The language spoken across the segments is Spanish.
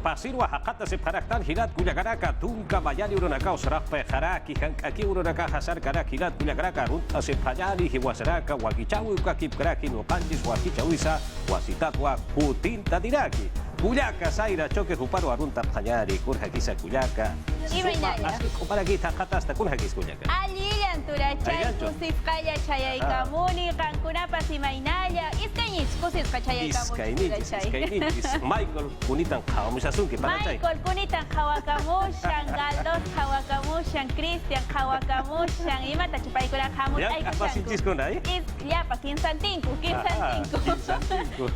pasirwa hakata se paraktan hilat kuyagaraka tunka mayani uronaka osrakpe haraki hankaki uronaka hasar karak hilat kuyagaraka runta se payani hiwasaraka wakichawi ukakip karaki no kanjis wakicawisa wasitatwa kutinta diraki Kuyaka saira choque juparo arunta panyari kurhakisa kuyaka. Para kita katasta kurhakis kuyaka. Aliyan turachay kusif kaya chayay kamuni kankuna simaynaya iskaynis kusis kachayay kamuni. Iskaynis. Michael kunitan kawamusasun ke para chay. Michael kunitan kawakamusyang Galos kawakamusyang Christian kawakamusyang ima tachipay ko na kamut ay kusyang. Apa sintis ko na Is ya pa kinsantingku.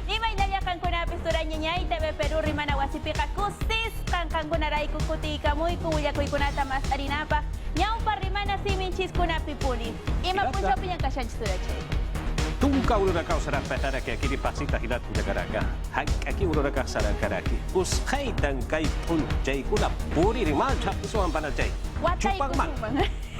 Ima inalyakan ko na pisturan niya ite Peru rimana wasipika kusis kangkanguna rai kukuti kamuy kuya kuy kunata mas arinapa nyau parimana siminchis kuna pipuli ima punca pinyang kasyans turachay Tungka ururaka usara petara ke kiri pasita hilat kujagaraka hakaki ururaka sara karaki uskay tangkay punchay kuna puri rimal chap iso ang panachay Chupang man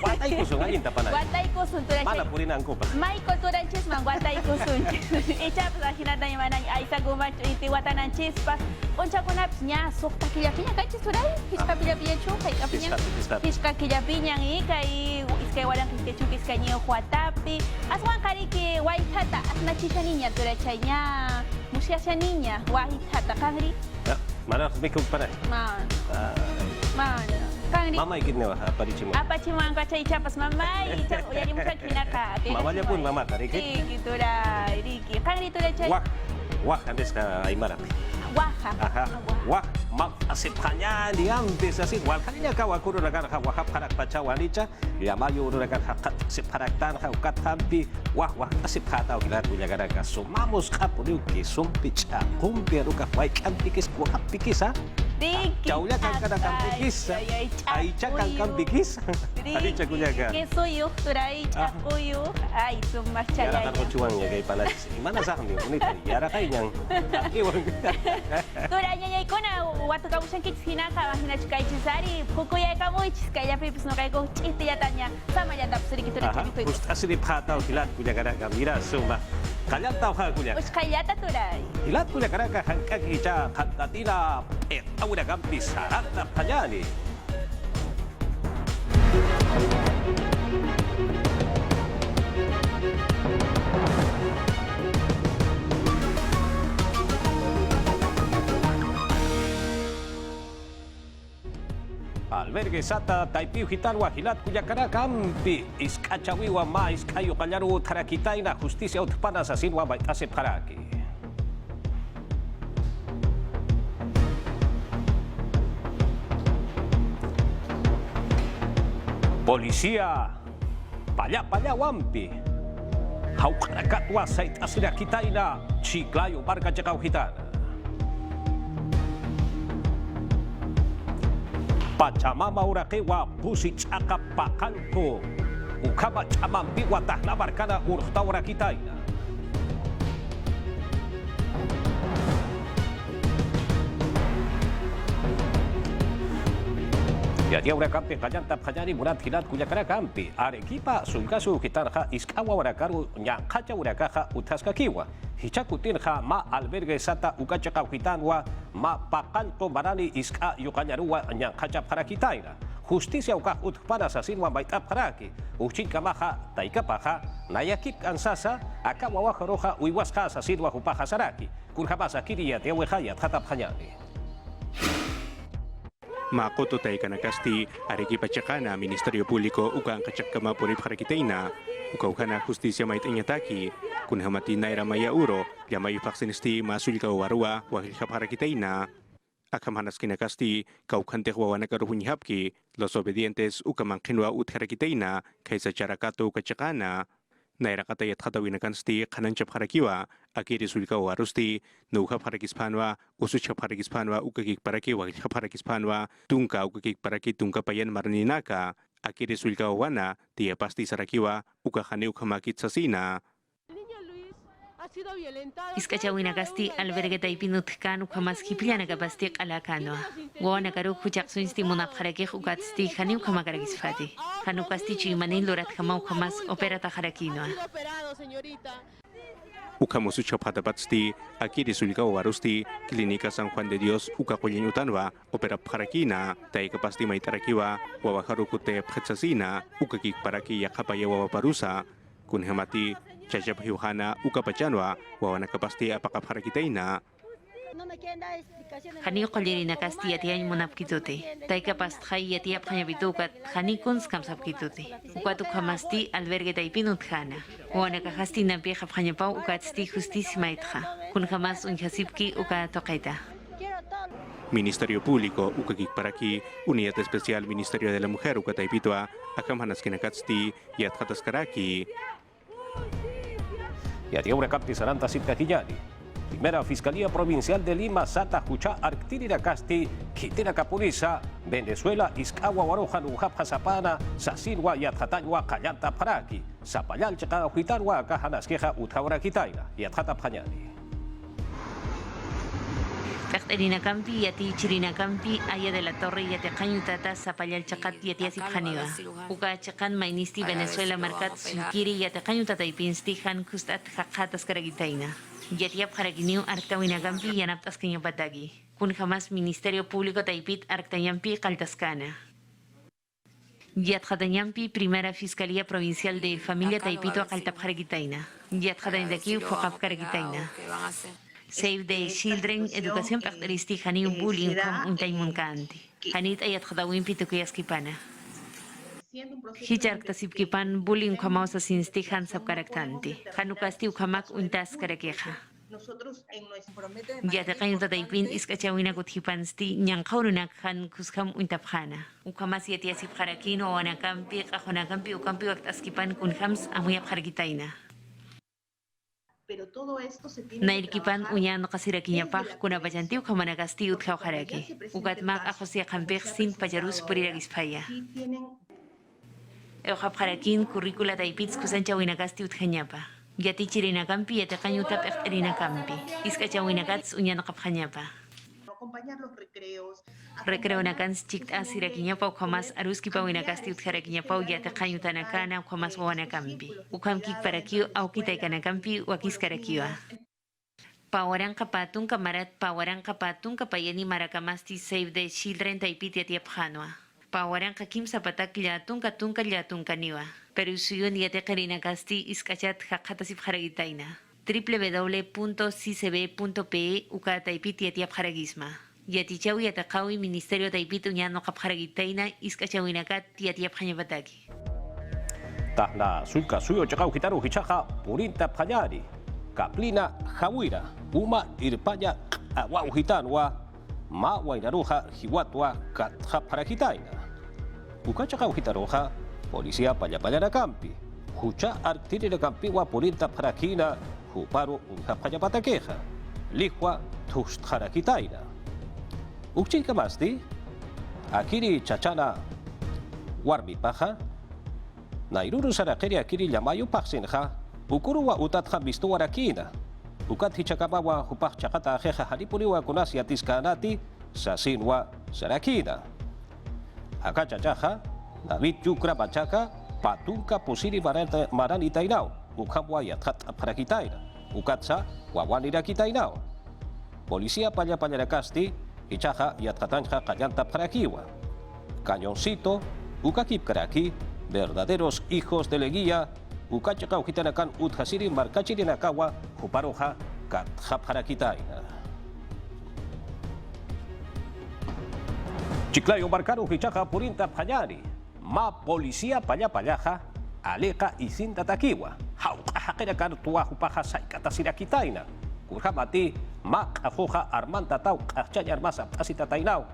Watay kusun ngayon tapanay. Watay kusun turachay. Mana puri nang ko pa. Michael turachay mang watay kusun. Ichap sa hinada yung manang ay sa gumat iti watanan chispas. Unsa ko naps niya sok takiyapinya kay chisuray. Hiska pinya chukay kapinya. Hiska kiyapinya kay iskay walang kiskay iskay niyo kwatapi. Aswan kariki wahitata at nachisya niya turachay niya. Musya siya niya wahitata kangri. Mana mikog pa na. Man. Mama ikit na apa di cimo. Apa cimo ang kacay chapas mamay. Jadi musa kinaka. Mamanya pun mama tadi. Gitu dah. Riki. Kang dito dah chay. Wah andes ka Aymara. Wah. Wah mag asip kanya di ambes asip wal kanya ka wakuro nagar ha wahap harak pacawan ica ya mayu nagar hakat asip haraktan ha ukat hampi wah asip hatau kilat punya gara ka sumamos ka puliuki sumpica kumpi ruka baik ampikis wahap pikis ha. Jauhnya kan kadang pikis, Aicha kan pikis, tadi cakunya kan. Kesuyu, turai cakuyu, ay sumas caya. Yara kan cuangnya kayak panas. Gimana sah nih unit? Yara kayak yang. Turanya ya ikona, waktu kamu sakit hinaka, hina cikai cisari, kukuya kamu cikai pipis no kayak go citi ya tanya, sama ya dap sedikit turai cakuyu. Ustaz ini patau kilat punya kadang kamera semua. Kalian tahu hal kuliah? Kalian tahu turai. Kilat punya kadang kaki kita kantatina, udah gampi syarat apa nih? Albergue sata taipiu hitan wahilat kujakara kampi iskacawi wa ma iskayu kalyaru tarakitai na justisia utpana sasin wa baitasip karaki. Polisia paya wampi haukarakat wa sait asria kitaina chiklayo barka jakau hitana Pachamama urake wa pusit akapakanko ukaba chamampi wa tahna barkana urta urakitaina Ya dia ura kampi kajan tap kajani murat hilat kuja kara kampi Arequipa sulkasu kitan ha iskawa urakaru nyang kaca urakaha utas kakiwa hicakutin ha ma albergue sata ukaca kaukitan wa ma pakanto barani iska yukanyaruwa nyang kaca para kitaina justisia ukah utpada sasin wa baitap karaki uchit kamaha taika paha nayakip kansasa akawawa roha uiwas ha sasin wa hupaha saraki kurhabasa kiriya tewe hayat hatap hanyani Makoto tay kanakasti Arequipa Chacana Ministerio Público ukang kachakama puri parakitaina ukaw kana justisya mait inyataki kun hamati naira maya uro yamay vaksinisti masul ka warwa wahil ka parakitaina akam hanas kinakasti kau kante wa nakaruhun hapki los obedientes ukamang kinwa utharakitaina kaysa charakato kachakana naira katayat katawin kansti kananchap harakiwa akiri sulka warusti nuha parakispanwa usucha parakispanwa ukakik paraki wakik parakispanwa tungka ukakik paraki tungka payan marninaka akiri sulka wana tia pasti sarakiwa ukahane ukamakit sasina Iskachawina kasti albergue taipinutkan ukamas kipliana kapasti alakano. Wana karu kujak sunsti munap harake ukatsti hani ukamakarakis fati. Hanu kasti chimani lorat kama ukamas operata harakino. Ukamusu chaphatapatsti, aquí de Sulika Warusti, Clínica San Juan de Dios, Ukakuyin Utanwa, Opera Parakina, Taikapasti Maitarakiwa, Wawaharukute Petsasina, Ukakik Paraki Yakapaya Wawaparusa, Kunhamati, Chachap Hiuhana, Ukapachanwa, Wawanakapasti Apakaparakitaina. Khani qollerina kasti yatiyan munapkituti. Taika pastjai yatiap khanyabitukat khani kuns kamsapkituti. Ukatu khamasti albergue taipinut khana. Wana kahasti nampi khanyapau ukatsti justicia maitja. Kun khamas unhasipki ukatoqaita. Ministerio Público, Ukakik Paraki, Unidad Especial Ministerio de la Mujer, Ukataipitua, Akamhanaskinakatsti, Yathataskaraki. Yatiaura Kapti Saranta Sipkakiyani. Primera Fiscalía Provincial de Lima, Sata Jucha, Arctirira Casti, Quitira Capuriza, Venezuela, Iscagua, Waroja, Nujapja, Zapana, Sasirwa, Yathataywa, Callanta, Paraki, Zapayal, Chacada, Huitarwa, Cajanasqueja, Utaura, Quitaina, Yathata Pañani. Erina Campi, Yati Chirina Campi, Aya de la Torre, Yate Cañutata, Zapayal Chacat, Yati Asipjaniva. Uka Chacan, Mainisti, Venezuela, Marcat, Sunkiri, Yate Cañutata y Pinstijan, Kustat, Jajatas, Caragitaina. Yatiap Haraginiu, Arctawinagampi, Yanaptas Batagi. Kun jamás Ministerio Público Taipit, Arctayampi, Caltascana. Yatjatayampi, Primera Fiscalía Provincial de Familia Taipito, Caltap Haragitaina. Yatjatayandaki, Fokap Caragitaina. Save the Children, Educación Característica, Haniu Bullying, un Taimun Kanti. Hanit Ayatjatawin Pitukiaskipana. Hijark tasipkipan bullying kamausa sinstihan sabkaraktanti. Hanukasti ukamak untas karakeja. Yate kayunta taipin iskachawina kuthipansti nyankaurunak han kuskam untapjana. Ukamas yati asipkarakino o anakampi, kahonakampi, ukampi waktaskipan kunhams amuyap hargitaina. Nairkipan uñano kasirakiñapaj kunapayanti ukamanakasti utkauharaki. Ukatmak ajosia kampej sin payarus puriragispaya. Euhap harakin currícula taipitz kusancha winakasti utjañapa. Yati chirinakampi yate kañutap erinacampi. Iskachawinakats uñanaqapjañapa. Recreo nakans chikta sirakiñapa ukamas aruskipa winakasti utjarakiñapa yate kañutanakana ukamas wawanakampi. Ukamkik parakio aukitaikanakampi wakiskarakiwa. Pawaranqa patun kamarat pawaranqa patun kapayani marakamasti Save the Children taipit yatiapjanwa. Pawaranqa kimsa patak tunka llatunka pero suyun yate qarinakasti iskachat haqatasip haragitaina. www.ccb.pe uka taipit yatiap haragisma. Yatichaw yataqawi Ministerio taipit uñano qap haragitaina iskachawinakat yatiap hañapataki. Tahna sulka suyo chakau hitaru hichaja purinta panyari. Kaplina hawira uma irpanya awau hitanwa ma wainaruja hiwatwa katja parakitaina. Ukachakau hitaroja Policía Payapayana Campi, Hucha Artirina Campiwa Purinta Parakina, Huparo Unjapayapataqueja, Lijua Tustarakitaina. Uchilka Masti, Akiri Chachana Warmi Paja, Nairuru Sarakeri Akiri Yamayu Paxinja, Ukurua Utatja Bistuarakina, Ukat Hichakabawa Hupach Chakata Jeja Haripuriwa Kunasia Tiskanati, Sasinwa Sarakina. Akachachaja, David Yukra Bachaka, Patunka Pusiri Marani Tainao, Ukamwa Yathat Parakitaina, Ukatsa, Wawanira Kitainao. Policía Payapayaracasti, Ichaja Yathatanja Kayanta Parakiwa. Cañoncito, Ukakip Karaki, verdaderos hijos de Leguía, Ukachaka Ujitanakan Uthasiri Markachirinakawa, Juparoja, Katja Parakitaina. Chiclayo marcaron Hichaja Purinta Payari, Ma Policía Payapayaja, Aleja y Cinta Taquiwa, Hautajera Cartua Jupaja Saikata Sirakitaina, Kurhamati, Ma Ajoja Armanta Tau, Achaya Armasa Pasita Tainao,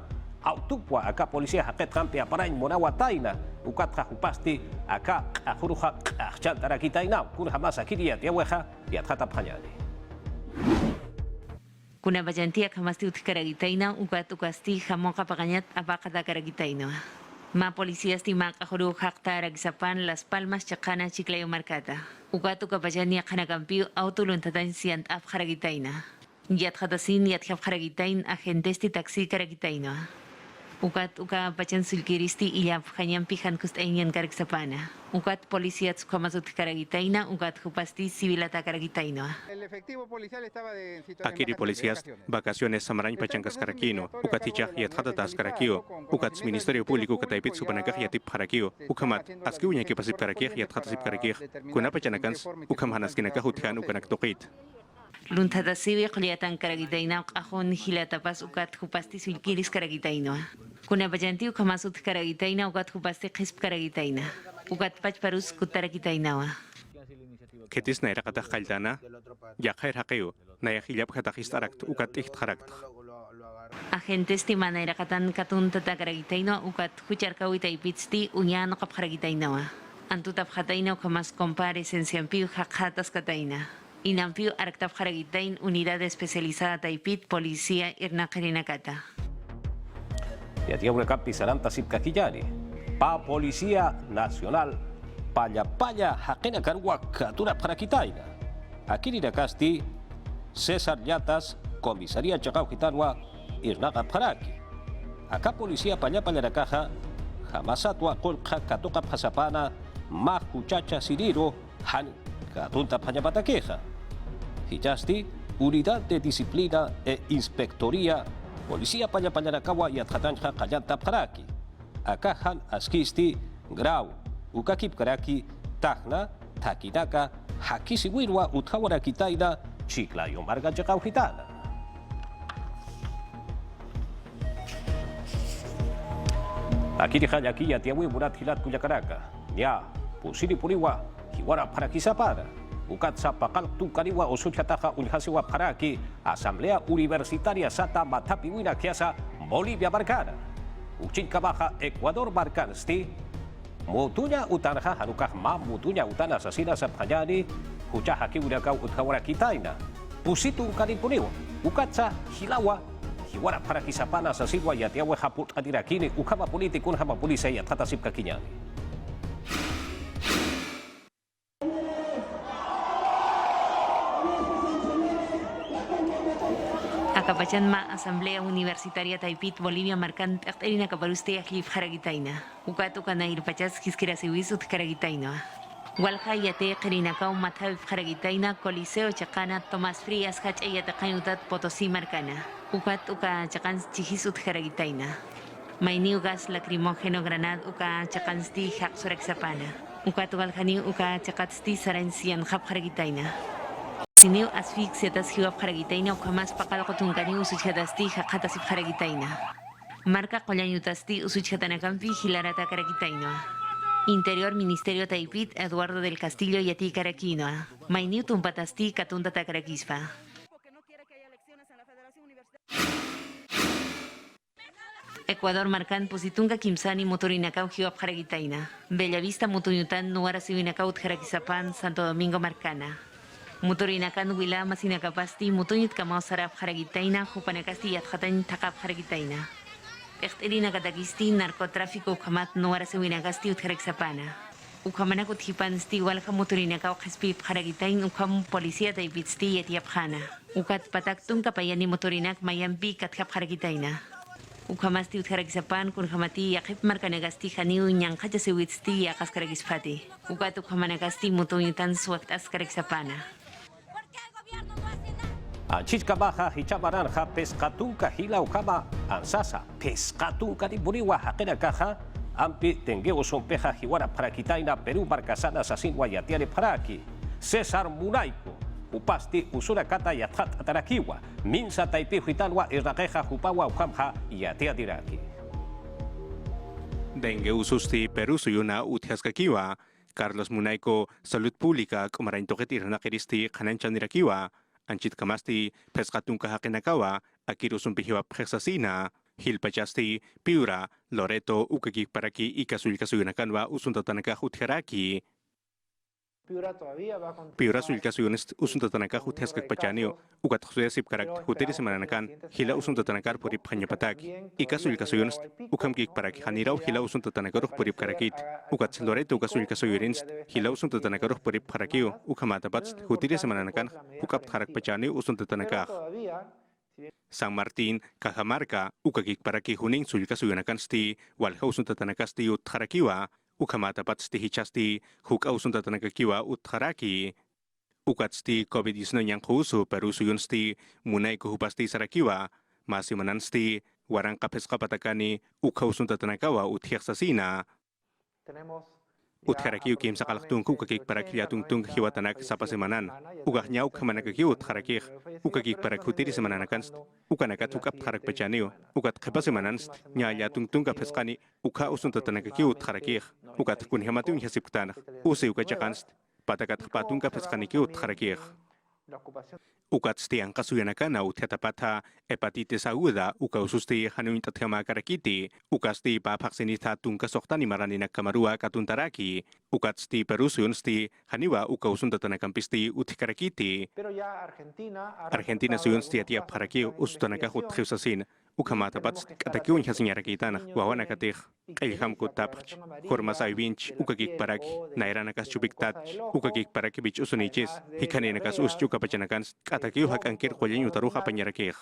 Autupua, acá Policía Jaquet Campia Parain Monawa Taina, Ukatra Jupasti, acá Ajuruja Achantaraquitainao, Kurhamasa Kiria Tiaweja y Atjata Payari. Kuna bajantia kamasti utkaragitaina ukasti hamon kapaganyat apakata karagitaino. Ma policías timak ahuru hakta ragsapan Las Palmas Chacana Chiclayo Marcata. Ukatu kapajania kanakampiu autoluntatan siant afkaragitaina. Yat hatasin yat hafkaragitain agentesti taxi karagitaino. Ukat uka pacan sulkiristi ilap kanyang pihan kustainyan karik sapana. Ukat polisiat sukamasut karagitaina, ukat kupasti sibilata karagitaino. Akiri polisias vacaciones samaran pachangkas karakino, ukat hichak yat hatatas karakio, ukat Ministerio Público kataipit supanagak yatip karakio, ukamat askiunya kipasip karakih yat hatasip karakih, kuna pachanakans ukam hanas kinakahuthan ukanak tokit. Luntada siwi kelihatan karagitaina akon hilatapas ukat kupasti sulkiris karagitaino. Kuna bajanti ukamasut karagitaina ukat kupasti kisp karagitaina. Ukat pachparus kutaragitainawa. Ketis naira katah kaldana, yakhair hakeo, nayahilap katakist arakt ukat iht harakt. Agentes timana irakatan katun tata karagitaino ukat hucharkawita ipitsti unyan kap karagitainawa. Antutap hataina ukamas compare sensiampiu hakhatas kataina. Inampiu arktap karagitain unidad especializada taipit policía irnakarinakata. Yatia una kampi saranta sipkakiyari. Pa Policía Nacional paya hakena karwa katura parakitaina. Akiri nakasti César Llatas Comisaría Chacao Gitanwa irnaga paraki. Acá Policía paya rakaja jamasatwa kolka katoka pasapana makuchacha siriro han katunta paya patakeja. Hichasti Unidad de Disciplina e Inspectoría Policía Pañarakawa y Atjatanja Kayanta Paraki. Akahan Askisti Grau Ukakip Karaki Tagna Takinaka Hakisiwirwa Uthawara Kitaida Chiclayo Marga Chacao Gitana. Aquí dejaya aquí ya tiawi murat hilat kuyakaraka. Ya pusiri puriwa hiwara parakisapara. Ukat sa pakal tu kariwa osuchataja unhasiwa paraki Asamblea Universitaria Sata Matapiwina Kiasa Bolivia Barcana. Uchin kabaja Ecuador Barcansti Mutunya utanaja hanukah ma mutunya utana asasina sa panyani hucaha ki udakau uthawara kitaina. Pusitu karipuniwa ukat sa hilawa hiwara parakisapana sa silwa yatiawe haput adirakini ukama politikun hama polisa ya tatasip kakinyani. Akapacan ma Asamblea Universitaria Taipit Bolivia marcan pekterina kaparuste ahlif karagitaina. Ukatu kana irpachas kiskirasiwis ut karagitaina. Walha yate qirinakau mathab karagitaina Coliseo Chacana Tomás Frías hach ayata kayutat Potosí marcana. Ukat uka chakan chihis ut karagitaina. Maini ugas lacrimógeno granad uka chakansti hak sureksapana. Ukat walhani uka chakatsti saransian hap karagitaina. Siniu asfixia tas hiwap karagitaina ukamas pakalakotungkani usuchadasti hakatasip karagitaina. Marca Collañutasti usuchatanakampi hilarata karagitaina. Interior Ministerio Taipit Eduardo del Castillo Yati Caraquinoa. Mainiu tumpatasti katuntata karakispa. Ecuador marcan positunga kimsani motorinakau hiwap karagitaina. Bellavista mutuyutan nuara siwinakaut karakisapan Santo Domingo marcana. Mutorinakan wila masinakapasti mutunyit kamau sarap haragitaina hupanakasti yatkhatan takap haragitaina. Ekterina katakisti narkotráfico ukamat nuara sewinakasti utkharaksapana. Ukamana kuthipansti walka mutorinakaw khespip haragitain ukam policía taipitsti yatiapkhana. Ukat pataktun kapayani motorinak mayampi katkap haragitaina. Ukamasti utkharakisapan kunhamati yakip markanagasti khaniu nyankhacha sewitsti yakaskarakispati. Ukat ukamanakasti mutunyutan suaktas karaksapana. Anchichka baja hichabaranja pescatunca hila ukama ansasa pescatunca di buriwa hakena caja ampi tengeo sompeja hiwara parakitaina Perú barcasana sasinwa yatiare paraki César Munaico upasti usura kata yatat atarakiwa minsa taipi huitanwa irraqueja hupawa ukamja yatia diraki. Denge ususti Perú suyuna utiaskakiwa Carlos Munaico Salud Pública kumaraintoketir nakiristi kananchanirakiwa Anchit kamasti pescatunca hakinakawa akirusun pihiwa pexasina hilpachasti Piura Loreto ukakik paraki ikasulkasuyunakanwa usuntatanaka hutheraki Piura sulkasuyunis usuntatanaka hutheskak pachanio ukatkhsuyasip karak huteri semananakan hila usuntatanakar purip hanyapataki ikasulkasuyunis ukamkik paraki hanirau hila usuntatanakaruh purip karakit ukat Loreto ukasulkasuyurins hila usuntatanakaruh purip karakio ukamatapat huteri semananakan ukap harak pachanio usuntatanakah San Martín, Cajamarca, ukakik paraki huning sulka suyanakan sti, walhausun tatanakasti utharakiwa, ukamata patsti hichasti, hukausun tatanakakiwa utharaki. Ukatsti COVID-19 yang khusu peru suyunsti, munai kuhupasti sarakiwa, masih menansti, warang kapes kapatakani, ukausun tatanakawa uthiaksasina. Utharakiw kim sakalaktung ukakik parakya tungtung hiwatanak sa pasemanan. Ugahnya ukamanakakiw utharakik, ukakik parakutiri semananakan, ukanakat ukap tharak pacaniw, ukat kapasemanan, nyaya tungtung kapeskani, uka usun tatanakakiw utharakik, ukat kunhiamatung hasipktan, usi ukacakan, patakat patung kapeskanikiw utharakik. Ukat stiang kasuyanakan au tetapata hepatitis aguda uka ususti hanuin tathama karakiti ukat sti pa vaksinita tung kasoktani maranina kamarua katuntaraki ukat sti perusun sti haniwa uka usun tatanakampisti utikarakiti Argentina suyun sti atiap paraki ustanaka huthiusasin ukamata pat katakiun hasinyarakitana wawana katih Elham kutapch hormas aibinch ukakik parak nairanakas chubiktat ukakik paraki bich usunichis hikaninakas uschu kapachanakan atakiu hakankir kolleñu taruja pañarakej.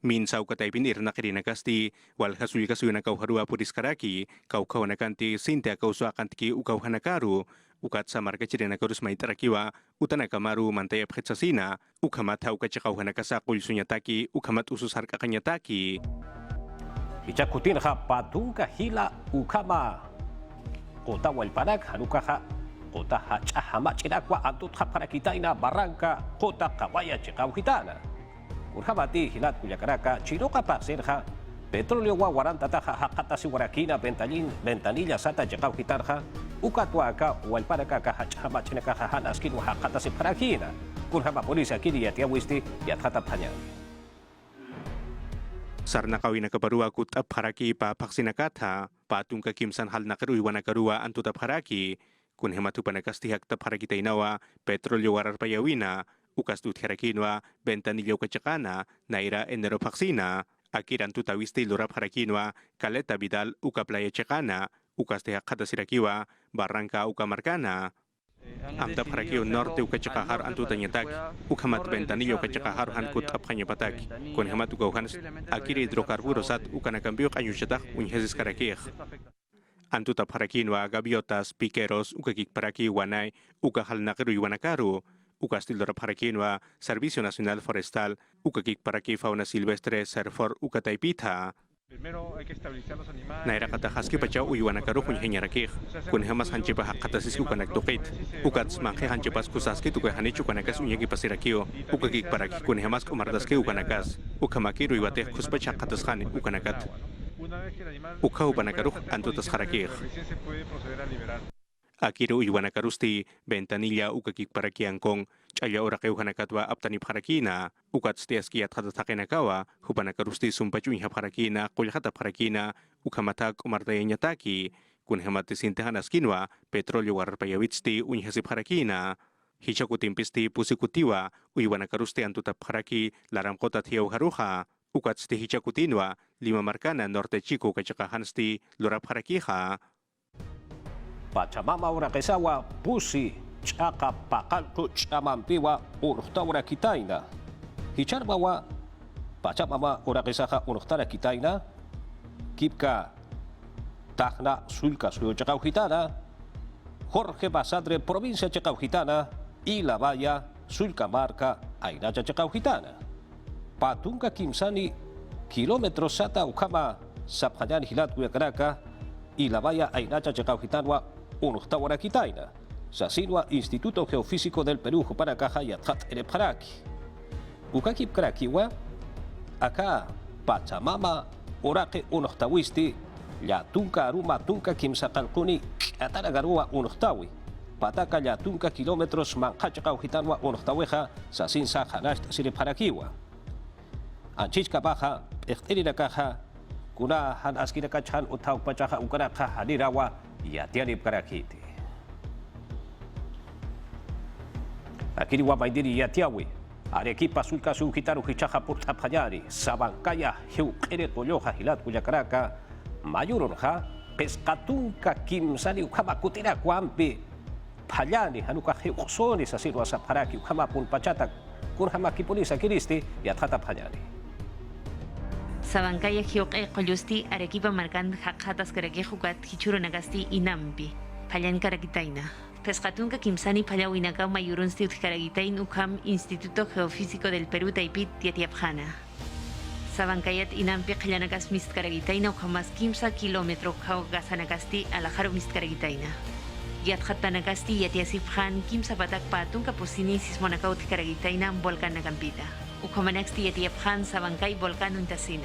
Min sau kataipin irnakirinakas ti wal hasul kasuyana kau harua puriskaraki kau kawanakanti sintea kau suakantiki ukau hanakaru ukat samar kachirinakarus maitarakiwa utanaka maru mantaya pkhetsasina ukamat hau kachakau hanakasakul sunyataki ukamat usus harka kanyataki. Ichakutin ha patunka hila ukama kota walpanak hanuka ha kota hachahama chirakwa antut ha para kita ina barangka kota kawaya chikau hitana urhamati hilat kuyakaraka chiroka paksenha petroleo wa warantata ha hakatasi warakina ventanilla sata chikau hitarha ukatwaka walpanaka ka hachahama chinaka ha hanaskin wa hakatasi parakina kurhama polisi akini yatia wisti yathata panya Sarna kawin na kabarua kut abharaki pa paksinakatha, patung kakimsan hal na karuiwa na karua antu tabharaki, kun hematu panakastihak tabharaki tainawa, petrolyo warar payawina, ukastut herakinwa, bentanilyo kachakana, naira enero paksina, akiran tutawisti lurap harakinwa, kaleta bidal ukaplaya chakana, ukastihak kadasirakiwa, barangka ukamarkana. Amtap harakio norte ukachakahar antu tanyatak ukamat bentanillo ukachakahar hankut aphanyapatak kon hamat ukauhan akiri hidrokarburos at ukanakambio kanyushatak unhezis karakih antu tap harakinwa gaviotas piqueros ukakik paraki wanay ukahal nakaru iwanakaru ukastil dorap harakinwa Servicio Nacional Forestal ukakik paraki fauna silvestre serfor ukataipita Naira kata haski pacha uyuana karu kun henyarakih kun hamas hanchepa hakatasis ukanak tokit ukats mangke hanchepas kusaski tukai hanichu kanakas unyagi pasirakio ukakik paraki kun hamas kumardaski ukanakas ukamaki ruiwateh kuspacha hakataskhani ukanakat ukau panakaruh antutas harakih Akiru uyuana karusti bentanilla ukakik paraki angkong chaya orakeu hanakatwa aptani parakina ukat stiaskiat hatatakena hubana karusti sumpachu inha parakina kulhata parakina ukamatak umartayanya taki kun hemati sintehan askinwa petrolyo warar payawitsti unyhasi parakina hichakutimpisti pusikutiwa uyuana karusti antuta paraki laram kota thiau haruha ukat sti hichakutinwa 5 markana norte chico kachakahansti lorap harakiha Pachamama ora kesawa pusi chaka pakalku chamampiwa urhtaura kitaina. Hicharbawa Pachamama ora kesaha urhtara kitaina. Kipka tahna sulka suyo chakau hitana. Jorge Basadre provincia chakau hitana. Y la valla sulka marca ainacha chakau hitana. Patunka kimsani kilómetros sata ukama saphayan hilat kuyakaraka. Y la valla ainacha chakau hitanwa Unuhtawara kitaina, Sasinwa Instituto Geofísico del Perú, Jupanacaja y Atjat Ereparaki. Ukakip Krakiwa, acá Pachamama, Orake Unuhtawisti, Yatunka Aruma Tunka Kimsakalkuni, Ataragarua Unuhtawi, Pataka Yatunka kilómetros Manchachakau Hitanwa Unuhtaweja, Sasin Sajanast Siriparakiwa. Anchichka Baja, Echterinacaja, Kuna Han Askinakachan Utau Pachaja Ukanaka Hanirawa, Yatiani Karakiti. Akiri wa maindiri yatiawi. Arequipa sulka su hitaru hichaja por tapayari. Sabancaya hiu ere toyoja hilat kuyakaraka. Mayuronja pescatunka kimsani ukama kutira kwampi. Payani hanuka hiu soni sasiru asaparaki ukama pun pachatak. kun hamaki polisa kiristi yathatap hanyani. Sabancaya Gioque Colusti, Arequipa Marcán, Jacatas Caraque Jucat, Hichuro Nagasti, Inampi, Payan Caraquitaina. Pescatunca Kimsani Payawinacao Mayurunsti Caraguitain Ukam, Instituto Geofísico del Perú Taipit, Tiatiapjana. Sabancayat Inampi, Cayanagas Mistcaraguitaina, Ukamas Kimsa, kilómetro Kao Gasanagasti, Alajaro Mistcaraguitaina. Yatjatanagasti, Yatiasipjan, Kimsa Batak Patunca Pusini, Sismonacao Caraguitaina, Volcan Nagampita. Ukamanaxti Yatiapjan, Sabancay, Volcán Untasina.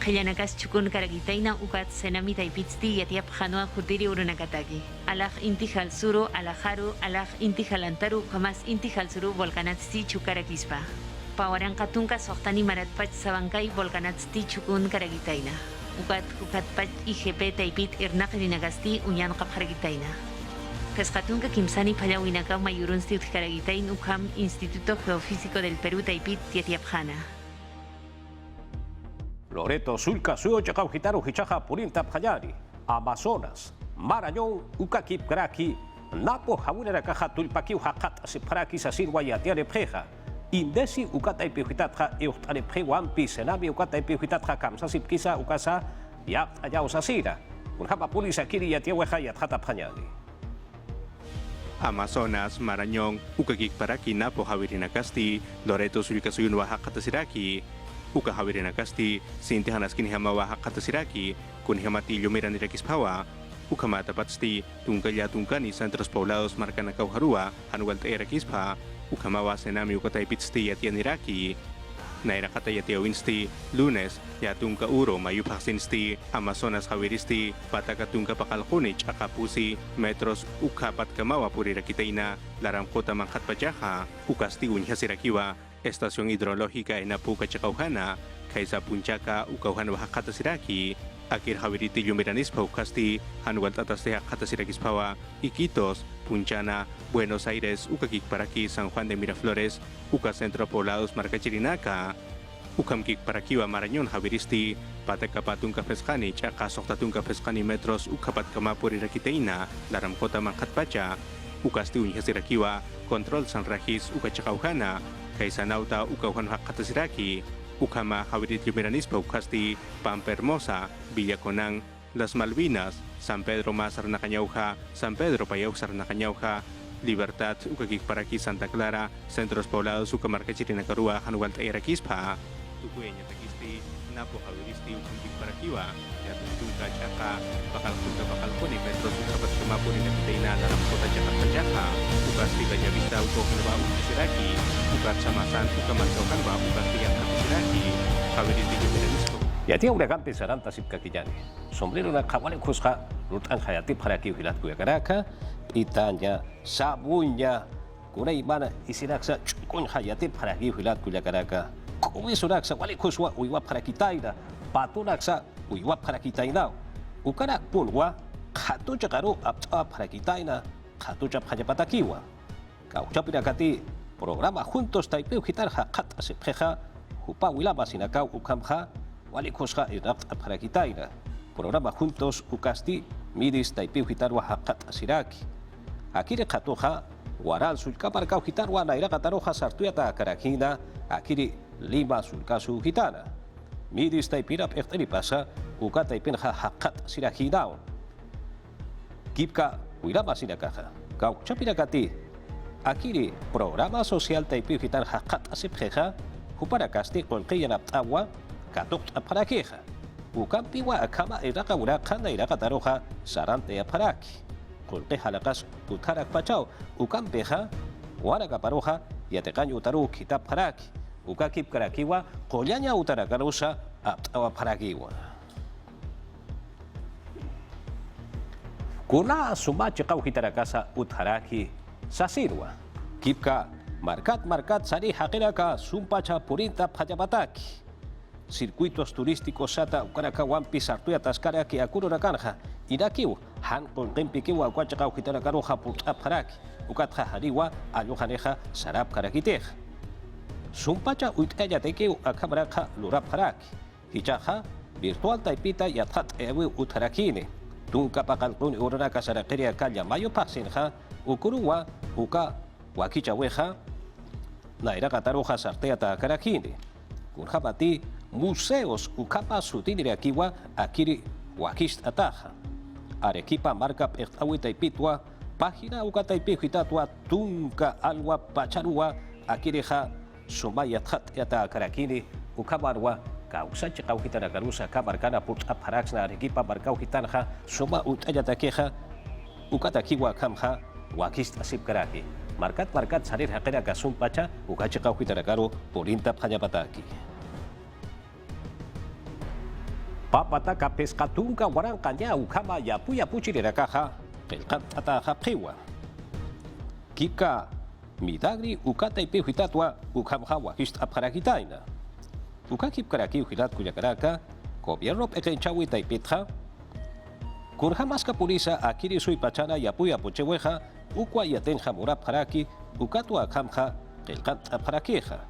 Kayanakas Chukun Karagitaina, Ukat Senami Taipitsti, Yatiapjanoa, Jutiri Urunakataki. Alaj Intijal Suru, Alajaru, Alaj Intijal Antaru, Kamas Intijal Suru, Volcanatsti, Chukarakispa. Pawaran Katunka, Sohtani Maratpach, Sabancay, Volcanatsti, Chukun Karagitaina. Ukatpach, IGP Taipit, Irnaferinagasti, Unyan Kapharagitaina. Pescatunca Kimsani Payawinacao Mayurunsti Caraguitain Ukam Instituto Geofísico del Perú Taipit Tiatiapjana. Loreto Sulca Suyo Chacao Gitaro Hichaja Purinta Payari, Amazonas, Marañón, Ukakip Kraki, Napo Hawinera Caja Tulpakiu Hakat Sipraki Sasirwa Yatiare Preja, Indesi Ukata y Pijitatja Eutare Prewampi Senami Ukata y Pijitatja Kamsa Sipkisa Ukasa Yat Ayao Sasira, Unhapa Pulisa Kiri Yatiaweja Yatata Panyani. Amazonas, Marañón, Ukakik Paraki, Napo Hawirinakasti, Loreto Sulcasuyun Wahakatasiraki, Uka Hawirinakasti, Sinti Hanaskin Hama Wahakatasiraki, Kunhamati Yumiranirakispawa, Ukamata Patsti, Tunkaya Tunkani, Centros Poblados Marcanacau Harua, Anual Terakispa, Ukamawa Senami Ukataipitsti Yatianiraki, Nairakata Yatiawinsti, Lunes, Yatunka Uro, Mayupaksinsti, Amazonas Hawiristi, Patakatunka Pakalkunich, Akapusi, Metros, Ukapat Kamawa Purirakitaina, Laramkota Manhatpachaja, Ukasti Unyasirakiwa, Estación Hidrológica en Apuca Chacaujana, Kaisa Punchaca, Ukauhan Wahakatasiraki, Akir Hawiriti Yumiranispa Ukasti, Hanual Tatastea Katasiraquispawa, Iquitos, Punchana, Buenos Aires, Ukakik Paraki, San Juan de Miraflores, Uka Centro Poblados Marcachirinaca, Ukamkik Parakiwa Marañón Javiristi, Patakapatunka Pescani, Chaca Soktatunka Pescani Metros, Ukapat Kamapuri Rakiteina, Laramkota Manhatpacha, Ukasti Unyasirakiwa, Control San Rajis, Ukachacaujana, Kaisanauta, Ukauhan Hakatasiraki, Ukama Javirit Yumiranispa Ukasti, Pampa Hermosa, Villa Conán, Las Malvinas, San Pedro Mazar Nacañauja, San Pedro Payau Sarnacañauja, Libertad, Ukakik Paraki, Santa Clara, Centros Poblados, Ucamarca Chirinacarua, Hanual Tairaquispa, Tucueña Taquisti, Napo Javiristi, Ukakik Parakiwa, Yatuntunca Chaca, Bakalkuni, Metros, Ukapat Kamapuri Nakiteina, Laramkota Chaca Pachaja, Ukasti Gayavista, Ukohanwa, Ukasiraki, Ukat Samasan, Ukamatauhanwa, Ukasti Yakatisiraki, Javiristi Yumiranispa. Yatia Uragampi Saranta Sipkakillani, Sombrero na Kawale Kusha, Rutan Hayati Paraki Hilat Kuyakaraka, Itanya, Sabunya, Kunaimana, Isiraksa, Chukun Hayati Paraki Hilat Kuyakaraka, Kuisuraksa, Walikuswa, Uiwa Parakitaida, Paturaksa, Uiwa Parakitaina, Ukarak Punwa, Katucha Karu, Apta Parakitaina, Katucha Payapatakiwa, Kauchapirakati, programa Juntos Taipeu Gitarja, Kata Sepreja, Upa Wilaba Sinakau Ukamha, Walikusha Iraq Parakitaina, programa Juntos Ukasti, Miris Taipeu Gitarwa Hakat Siraki. Akire Katoja, Waral Sulkaparkau Gitarwa, Nairaka Taroja Sartuata Karakina, Akiri Lima Sulkasu Gitana. Miris Taipira Perteripasa, Ukata Ipinha Hakat Siraki down. Kipka Wilaba Sinakaja, Kau Chapirakati, Akiri Programa Social Taipeu Gitar Hakat Asipjeja, Uparakasti con Kayanap Agua, Katok Aparakeja, Ukampiwa Akama Iraka Urakana Iraka Taroja, Sarante Aparaki, Colteja Lakas Utarak Pachao, Ukampeja, Waraka Paroja, Yatecaño Utaru Kitap Paraki, Ukakip Karakiwa, Koyaña Utarakarusa, Aptawa Parakiwa. Kuna Sumache Kauhitarakasa Utaraki, Sasirwa, Kipka, Marcat Sari Hakeraka, Sumpacha Purinta Payabataki. Circuitos turísticos Sata Ukarakawanpi Sartuya Taskaraki Akuro Rakanja, Irakiu, Han con Tempikiwa, Guachakau Hitarakaroja Putaparaki, Ukatja Hariwa, Ayohaneja, Sarap Karakitej. Sumpacha Uitkaya Tekeu, Akabraka, Luraparaki, Hichaja, Virtual Taipita Yatat Ewe Utarakine, Tunka Pakalpun Uraka Sarakeria Kaya Mayo Pasinja, Ukuruwa, Uka, Wakichaweja, naira kataruja sartea ta karakini. Kunjapati museos ukapa sutini akiwa akiri wakist ataja. Arequipa marca Awita y Pitwa, página Ukataipi Hitatwa, Tunka Alwa Pacharua, Akireja, Sumaya Yata Karakini, Ukabarwa, Kausacha Kaujitana Garusa, Kabarcana Put Aparaxna, Arequipa Marcau Gitanja, Suma Utayatakeja, Ukatakiwa Kamja, Wakist Asip Karaki. Marcat Sarir Hakera Kasum Pacha, Ukacha Kaujitana Porinta Panyapataki. Papataka pescatunca guarancanya ukama yapuya puchirera caja, el cantata japjewa. Kika midagri ukata y pijuitatua ukamjawa hist apjaragitaina. Ukakip karaki ujilat cuyacaraka, gobierno pequenchawi taipitja. Kurjamaska purisa akiri sui pachana yapuya pucheweja, ukwa yatenja murap jaraki, ukatua kamja, el cant apjaraqueja.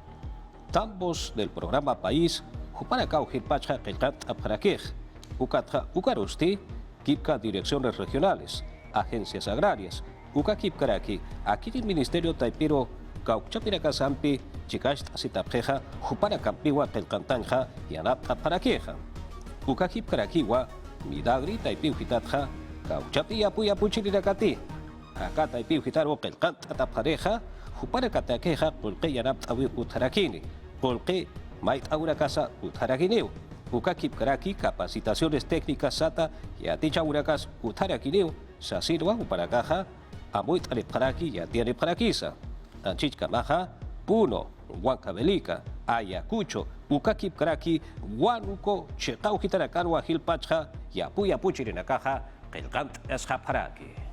Tambos del programa País. Juparacau Gilpacha, Kelcat Apjarakej, Ukatra Ukarusti, Kipka Direcciones Regionales, Agencias Agrarias, Ukakip Karaki, aquí el Ministerio Taipiro, Cauchapiraca Sampi, Chikast Asitapjeja, Juparacampiwa, Kelcantanja, y Anap Apjarakeja. Ukakip Karakiwa, Midagri Taipiu Hitatja, Cauchapi Apuya Puchiriracati, Acá Taipiu Hitaro, Kelcant Atapjareja, Juparacataqueja, Pulque Yanap Awi Utarakini, Pulque Mait Aura Casa Utaraquineu, Ukakip Karaki, capacitaciones técnicas SATA y Aticha Urakas Utaraquineu, Sasirwa Uparacaja, Amuit Aleparaki y Atiane Parakisa, Anchichka Maja, Puno, Huancabelica, Ayacucho, Ukakip Karaki, Huanuco, Chekau Hitarakarwa Hilpacha y Apuya Puchirinakaja, Kelkant Eshaparaki.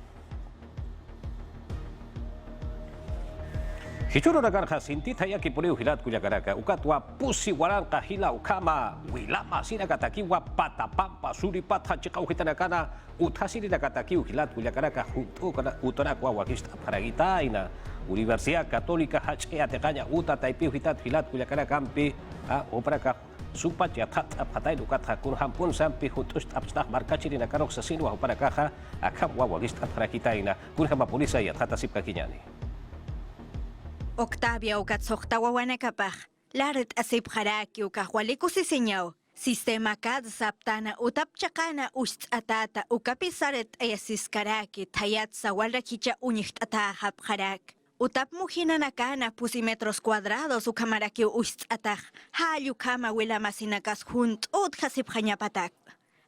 Hichuro nagarja sintita yaki pureu hilat kuyakaraka ukatwa pusi waranka hila ukama wilama sina katakiwa patapampa suripata chikau hitanakana utasiri nakatakiu hilat kuyakaraka junto kana utonakwa wakista paragitaina Universidad Católica hachea tecaña uta taipiu hitat hilat kuyakaraka ampi opraka supat ya tat apatai lukata kurham pun sampi hutus abstah markachiri nakarok sasinwa oparakaha akam wakista paragitaina kurhama polisa ya tata sip kakinyani. Octavia Ukatzoktawawanakapaj, Laret Asip Haraki Ukahualiku Siseñao, Sistema Kad Saptana Utapchakana Atata Ukapisaret Ayasiskaraki, Tayat Sawalrakicha Unichtata Hapharak. Utap Mujinanakana pusimetros cuadrados Ukamaraki Ataj, Hayukama Wilamasinakas Hunt Uthasip Hanyapatak.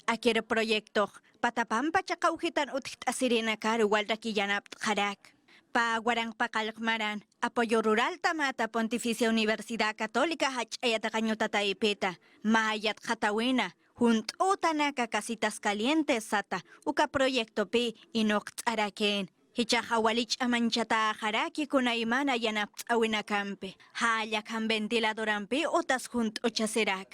Aquel proyecto, Patapampa Chakaujitan Utht Asirinakar Walrakiyanap Harak. Pa Guarang Pacalmaran, Apoyo Rural Tamata Pontificia Universidad Católica Hachayatakañuta Taipeta, Mayat Hatawina, Junt Utanaka Casitas Calientes Sata, Uka Proyecto P, Inoct Araken, Hichahawalich Amanchata Haraki Kunaimana Yanapt Awinakampe, Hayakan Ventiladorampi Utas Junt Ochaserak.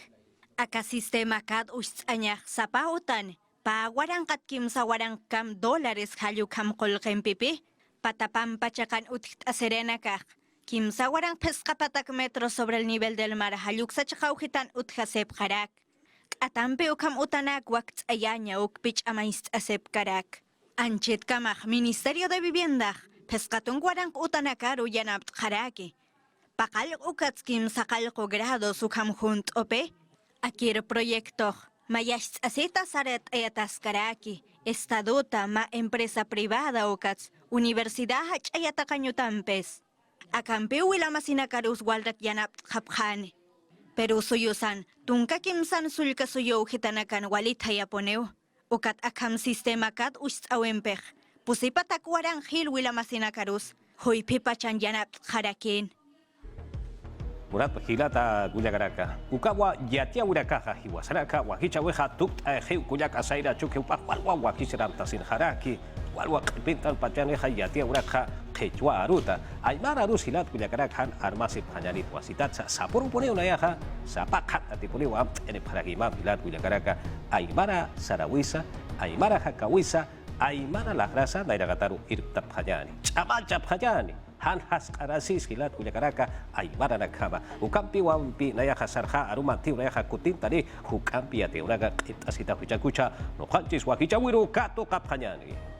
Aka Sistema Kad Ustanyak Sapautan, Pa Guarang Katkim Sawarang Kam Dólares Hayukam Kolkempipi. Patapampa chakan utit aserenaka. Kimsa warang pescapatak metros sobre el nivel del mar. Hayuksa chakaujitan uthasep harak. Atampe ukam utanak wakt ayaña ukpich amaist asep karak. Anchet kamaj Ministerio de Vivienda. Pescatun warang utanakaru yanapt haraki. Pakal ukatskim sakalko grados ukam junt ope. Akir proyecto. Mayash aseta saret ayataskaraki. Estatuta ma empresa privada ukats. Universidad Hachayatakañutampes. Akampe Wilamasinakaros Waldak Yanap Hapjane. Pero suyusan, tunka kimsan sulka suyo hitanakan walit hayaponeo. Ukat akam sistema kat awempej. Pusipatakwaran hil Wilamasinakaros. Hoy pipachan yanap harakin. Murat hilata kuyakaraka. Ukawa yatia urakaja hiwasaraka wahichaweja tukt ajew kuyaka saira chuke upahwalwa wakishiram tasin haraki. Walwa pintan pachaneja yatia uraka quechua aruta. Aymara arus hilat kuyakarakan armasip hanyanit wasitat sapuru pone unayaja sapakat atipuliwa ene paragima hilat kuyakaraka. Aymara sarawisa, aymara hakawisa, aymara lagrasa nairagataru irtap hanyani. Chamachap hanyani. Hanhas Karasis hilat kuyakaraka aymara nakaba ukampi wampi nayaja sarja arumanti nayaja kutintari hukampi ate unaga asita huchakucha no hanchis wakichawiru kato kapanyani.